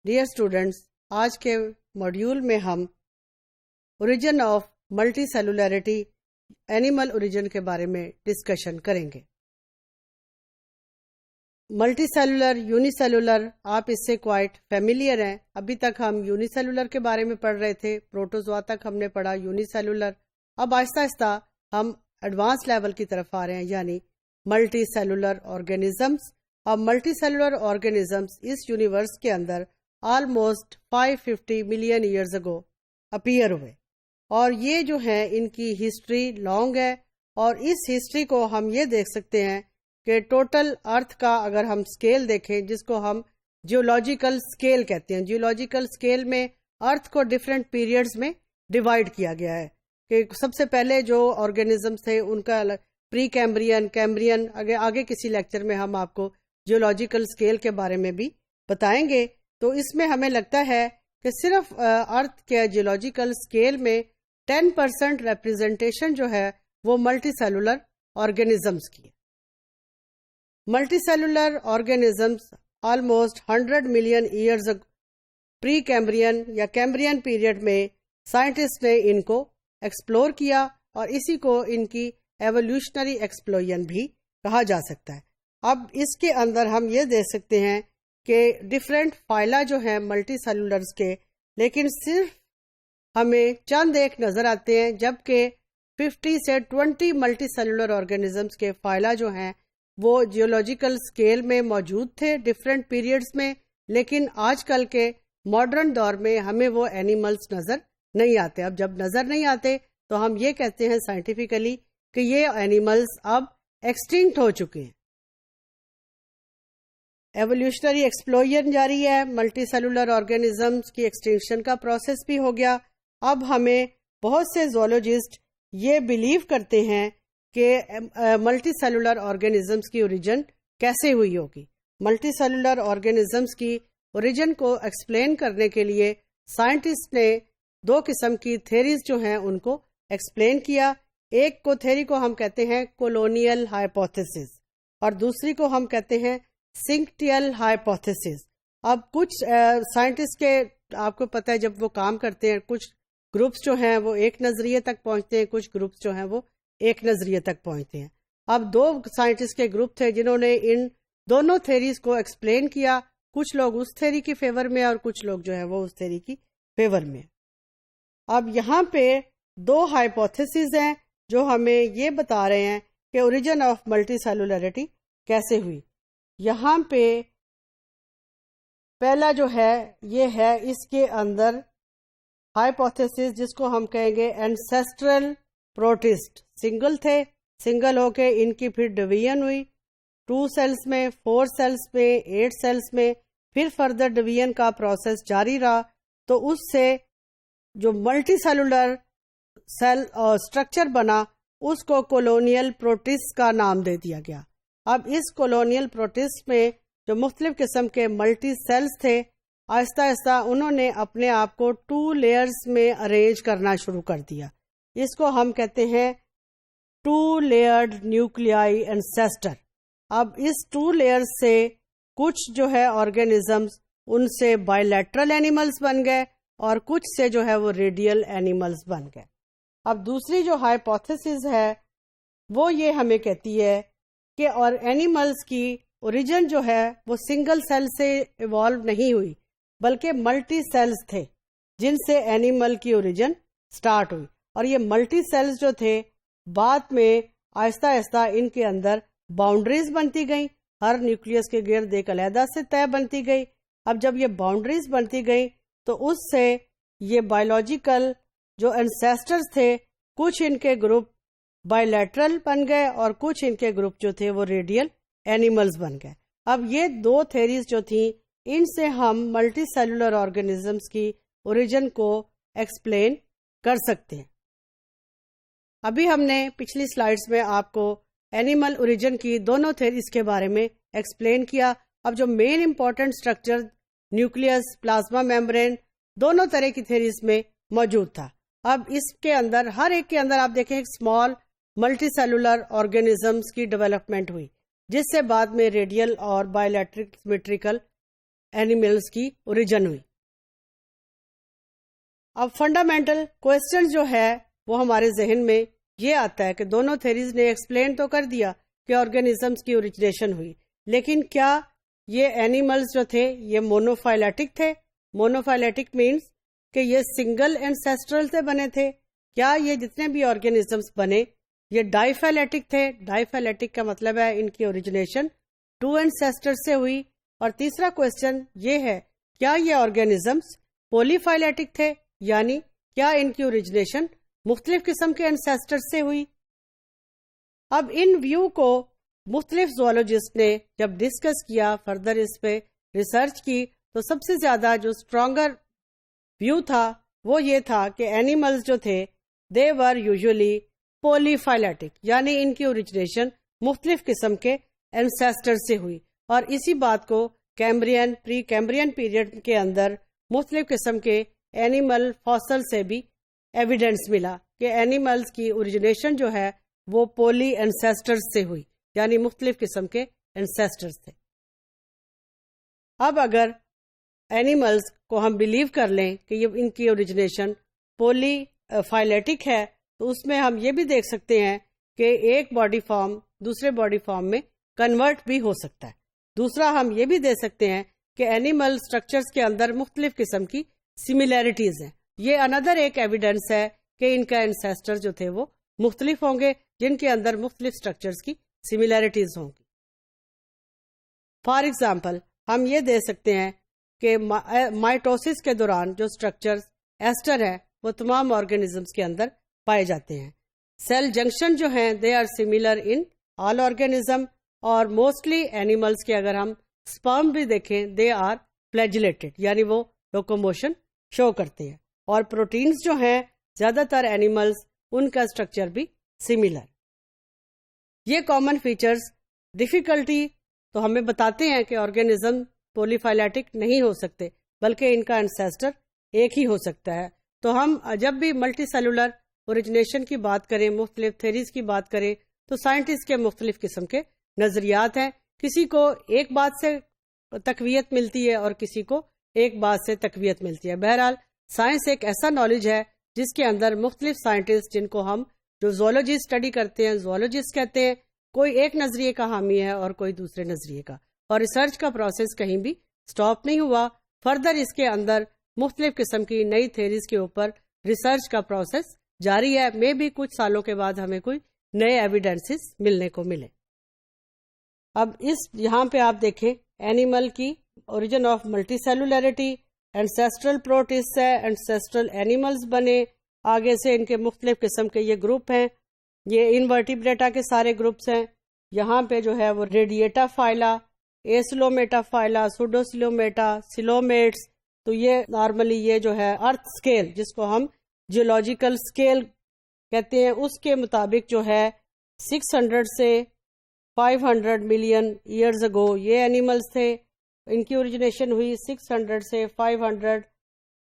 Dear students, آج کے module میں ہم origin of multicellularity animal origin کے بارے میں ڈسکشن کریں گے۔ ملٹی سیلولر، یونی سیلولر، آپ اس سے کوائٹ فیملیئر ہیں۔ ابھی تک ہم یونی سیلولر کے بارے میں پڑھ رہے تھے، پروٹوزوا تک ہم نے پڑھا یونی سیلولر۔ اب آہستہ آہستہ ہم ایڈوانس لیول کی طرف آ رہے ہیں، یعنی ملٹی سیلولر آرگینزمس۔ اب ملٹی سیلولر آرگینزمس اس یونیورس کے اندر almost 550 million years ago appear ہوئے، اور یہ جو ہیں ان کی ہسٹری لانگ ہے، اور اس ہسٹری کو ہم یہ دیکھ سکتے ہیں کہ ٹوٹل ارتھ کا اگر ہم سکیل دیکھیں، جس کو ہم جیولوجیکل سکیل کہتے ہیں، جیولوجیکل سکیل میں ارتھ کو ڈفرینٹ پیریڈز میں ڈیوائڈ کیا گیا ہے کہ سب سے پہلے جو آرگینزمس تھے ان کا پری کیمبرین، کیمبرین، آگے کسی لیکچر میں ہم آپ کو جیولوجیکل سکیل کے بارے میں بھی بتائیں گے۔ تو اس میں ہمیں لگتا ہے کہ صرف ارتھ کے جیولوجیکل سکیل میں 10% ریپرزنٹیشن جو ہے وہ ملٹی سیلولر آرگینزمس کی ہے۔ Multicellular organisms almost 100 million years Precambrian یا کیمبرین پیریڈ میں سائنٹسٹ نے ان کو ایکسپلور کیا، اور اسی کو ان کی ایوولوشنری ایکسپلوژن بھی کہا جا سکتا ہے۔ اب اس کے اندر ہم یہ دیکھ سکتے ہیں کہ ڈفرینٹ فائلا جو ہیں ملٹی سیلولرز کے، لیکن صرف ہمیں چند ایک نظر آتے ہیں، جبکہ 50 سے 20 ملٹی سیلولر آرگینزمس کے فائلا جو ہیں وہ جیولوجیکل سکیل میں موجود تھے ڈفرینٹ پیریڈز میں، لیکن آج کل کے ماڈرن دور میں ہمیں وہ اینیملز نظر نہیں آتے۔ اب جب نظر نہیں آتے تو ہم یہ کہتے ہیں سائنٹیفکلی کہ یہ اینیملز اب ایکسٹنکٹ ہو چکے ہیں۔ ایوولوشنری ایکسپلوژن جاری ہے، ملٹی سیلولر آرگینزمس کی ایکسٹینشن کا پروسیس بھی ہو گیا۔ اب ہمیں بہت سے زولوجسٹ یہ بلیو کرتے ہیں کہ ملٹی سیلولر آرگینزمس کی اوریجن کیسے ہوئی ہوگی۔ ملٹی سیلولر آرگینزمس کی اوریجن کو ایکسپلین کرنے کے لیے سائنٹسٹ نے دو قسم کی تھیریز جو ہیں ان کو ایکسپلین کیا۔ ایک کو تھیری کو ہم کہتے ہیں کولونیل ہائپوتھیسس، اور دوسری کو ہم کہتے ہیں سنکٹیل ہائپوتھیسس۔ اب کچھ سائنٹسٹ کے آپ کو پتہ ہے جب وہ کام کرتے ہیں، کچھ گروپس جو ہیں وہ ایک نظریے تک پہنچتے ہیں، کچھ گروپس جو ہیں وہ ایک نظریے تک پہنچتے ہیں۔ اب دو سائنٹسٹ کے گروپ تھے جنہوں نے ان دونوں تھیریز کو ایکسپلین کیا، کچھ لوگ اس تھیری کی فیور میں اور کچھ لوگ جو ہے وہ اس تھیری کی فیور میں۔ اب یہاں پہ دو ہائپوتھیسز ہیں جو ہمیں یہ بتا رہے ہیں کہ اوریجن آف ملٹی سیلولیرٹی کیسے ہوئی۔ یہاں پہ پہلا جو ہے یہ ہے اس کے اندر ہائپوتھیسس جس کو ہم کہیں گے اینسیسٹرل پروٹسٹ، سنگل تھے، سنگل ہو کے ان کی پھر ڈویژن ہوئی 2 سیلز میں، 4 سیلز میں، 8 سیلز میں، پھر فردر ڈویژن کا پروسیس جاری رہا، تو اس سے جو ملٹی سیلولر سیل اسٹرکچر بنا اس کو کولونیل پروٹسٹ کا نام دے دیا گیا۔ اب اس کولونیل پروٹسٹ میں جو مختلف قسم کے ملٹی سیلز تھے، آہستہ آہستہ انہوں نے اپنے آپ کو 2 لیئرز میں ارینج کرنا شروع کر دیا۔ اس کو ہم کہتے ہیں 2 لیئرڈ نیوکلیائی اینسیسٹر۔ اب اس 2 لیئرز سے کچھ جو ہے آرگینزمز ان سے بائی لیٹرل اینیملز بن گئے، اور کچھ سے جو ہے وہ ریڈیل اینیملز بن گئے۔ اب دوسری جو ہائپوتھیسس ہے وہ یہ ہمیں کہتی ہے کہ اور اینیملز کی اوریجن جو ہے وہ سنگل سیل سے ایوالو نہیں ہوئی، بلکہ ملٹی سیلز تھے جن سے اینیمل کی اوریجن سٹارٹ ہوئی، اور یہ ملٹی سیلز جو تھے بعد میں آہستہ آہستہ ان کے اندر باؤنڈریز بنتی گئیں، ہر نیوکلیس کے گرد ایک علیحدہ سے طے بنتی گئی۔ اب جب یہ باؤنڈریز بنتی گئی تو اس سے یہ بایولوجیکل جو انسیسٹرز تھے، کچھ ان کے گروپ بائی لیٹرل بن گئے اور کچھ ان کے گروپ جو تھے وہ ریڈیل اینیملز بن گئے۔ اب یہ دو تھیریز جو تھیں ان سے ہم ملٹی سیلولر آرگینزمس کی اوریجن کو ایکسپلین کر سکتے ہیں۔ ابھی ہم نے پچھلی سلائیڈز میں آپ کو اینیمل اوریجن کی دونوں تھیریز کے بارے میں ایکسپلین کیا۔ اب جو main important structure nucleus, plasma membrane, دونوں طرح کی تھیریز میں موجود تھا۔ اب اس کے اندر ہر ایک کے اندر آپ دیکھیں ایک اسمال ملٹی سیلولر آرگینزمس کی ڈیولپمنٹ ہوئی، جس سے بعد میں ریڈیل اور بائیلیٹرک سیمیٹریکل اینیملز کی اوریجن ہوئی. اب فنڈامنٹل کوشچن جو ہے وہ ہمارے ذہن میں یہ آتا ہے کہ دونوں تھیریز نے ایکسپلین تو کر دیا کہ آرگینزمس کی اوریجنیشن ہوئی، لیکن کیا یہ اینیملز جو تھے یہ مونوفائلیٹک تھے؟ مونوفائلیٹک مینس کہ یہ سنگل اینسیسٹرل سے بنے تھے. کیا یہ جتنے بھی آرگینزمس بنے یہ ڈائی فائلیٹک تھے؟ ڈائی فائلیٹک کا مطلب ہے ان کی اوریجنیشن 2 اینسیسٹر سے ہوئی. اور تیسرا کوشچن یہ ہے کیا یہ آرگینزمس پولی فائلیٹک تھے، یعنی کیا ان کی اوریجنیشن مختلف قسم کے اینسیسٹر سے ہوئی؟ اب ان ویو کو مختلف زوالوجسٹ نے جب ڈسکس کیا، فردر اس پہ ریسرچ کی، تو سب سے زیادہ جو اسٹرانگر ویو تھا وہ یہ تھا کہ اینیملز جو تھے دے ور یوزلی پولی فائلیٹک، یعنی ان کی اوریجنیشن مختلف قسم کے اینسیسٹر سے ہوئی. اور اسی بات کو کیمبرین پری کیمبرین پیریڈ کے اندر مختلف قسم کے اینیمل فاسل سے بھی ایویڈنس ملا کہ اینیملز کی اوریجنیشن جو ہے وہ پولی اینسیسٹر سے ہوئی، یعنی مختلف قسم کے اینسیسٹر تھے. اب اگر اینیملز کو ہم بلیو کر لیں کہ یہ ان کی اوریجنیشن پولی فائلیٹک ہے، تو اس میں ہم یہ بھی دیکھ سکتے ہیں کہ ایک باڈی فارم دوسرے باڈی فارم میں کنورٹ بھی ہو سکتا ہے. دوسرا ہم یہ بھی دے سکتے ہیں کہ اینیمل اسٹرکچرز کے اندر مختلف قسم کی سملیرٹیز ہیں. یہ اندر ایک ایویڈنس ہے کہ ان کا اینسیسٹر جو تھے وہ مختلف ہوں گے، جن کے اندر مختلف اسٹرکچرز کی سملیرٹیز ہوں گی. فار ایگزامپل ہم یہ دے سکتے ہیں کہ مائٹوسس کے دوران جو اسٹرکچرز ایسٹر ہیں وہ تمام آرگینزمس کے اندر پائے جاتے ہیں. سیل جنکشن جو ہیں they are similar in all organism, اور موسٹلی اینیملز کے اگر ہم سپرم بھی دیکھیں دے آر فلیجلیٹڈ، یعنی وہ لوکوموشن شو کرتے ہیں. اور پروٹینز جو ہیں زیادہ تر اینیملز ان کا اسٹرکچر بھی سملر. یہ کامن فیچرز ڈیفیکلٹی تو ہمیں بتاتے ہیں کہ آرگینزم پولی فائلیٹک نہیں ہو سکتے، بلکہ ان کا انسیسٹر ایک ہی ہو سکتا ہے. تو ہم جب بھی ملٹی سیلولر اوریجنیشن کی بات کریں، مختلف تھیریز کی بات کریں، تو سائنٹسٹ کے مختلف قسم کے نظریات ہیں. کسی کو ایک بات سے تقویت ملتی ہے اور کسی کو ایک بات سے تقویت ملتی ہے. بہرحال سائنس ایک ایسا نالج ہے جس کے اندر مختلف سائنٹسٹ، جن کو ہم جو زوالوجی اسٹڈی کرتے ہیں زوالوجسٹ کہتے ہیں، کوئی ایک نظریے کا حامی ہے اور کوئی دوسرے نظریے کا. اور ریسرچ کا پروسیس کہیں بھی سٹاپ نہیں ہوا. فردر اس کے اندر مختلف قسم کی نئی تھیریز کے اوپر ریسرچ کا پروسیس جاری ہے. میں بھی کچھ سالوں کے بعد ہمیں کوئی نئے ایویڈنسز ملنے کو ملے. اب یہاں پہ آپ دیکھیں اینیمل کی اوریجن آف ملٹی سیلولیرٹی، اینسیسٹرل پروٹسٹ ہے، اینسیسٹرل اینیملز بنے. آگے سے ان کے مختلف قسم کے یہ گروپ ہیں، یہ انورٹیبریٹا کے سارے گروپس ہیں. یہاں پہ جو ہے وہ ریڈیٹا فائلا، ایسلومیٹا فائلا، سوڈوسلومیٹا، سلومیٹس. تو یہ نارملی یہ جو ہے ارتھ اسکیل جس کو ہم جیولوجیکل اسکیل کہتے ہیں، اس کے مطابق جو ہے 600 سے 500 ملین ایئرز اگو یہ اینیملز تھے. ان کی اوریجنیشن ہوئی 600 سے 500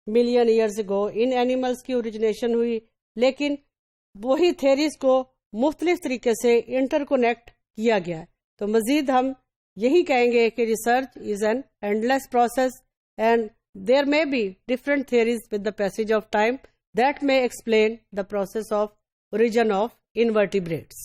ملین ایئرز اگو. ان اینیملز کی اوریجنیشن ہوئی، لیکن وہی تھیریز کو مختلف طریقے سے انٹر کنیکٹ کیا گیا ہے. تو مزید ہم یہی کہیں گے کہ research is an endless process and there may be different theories with the passage of time that may explain the process of origin of invertebrates.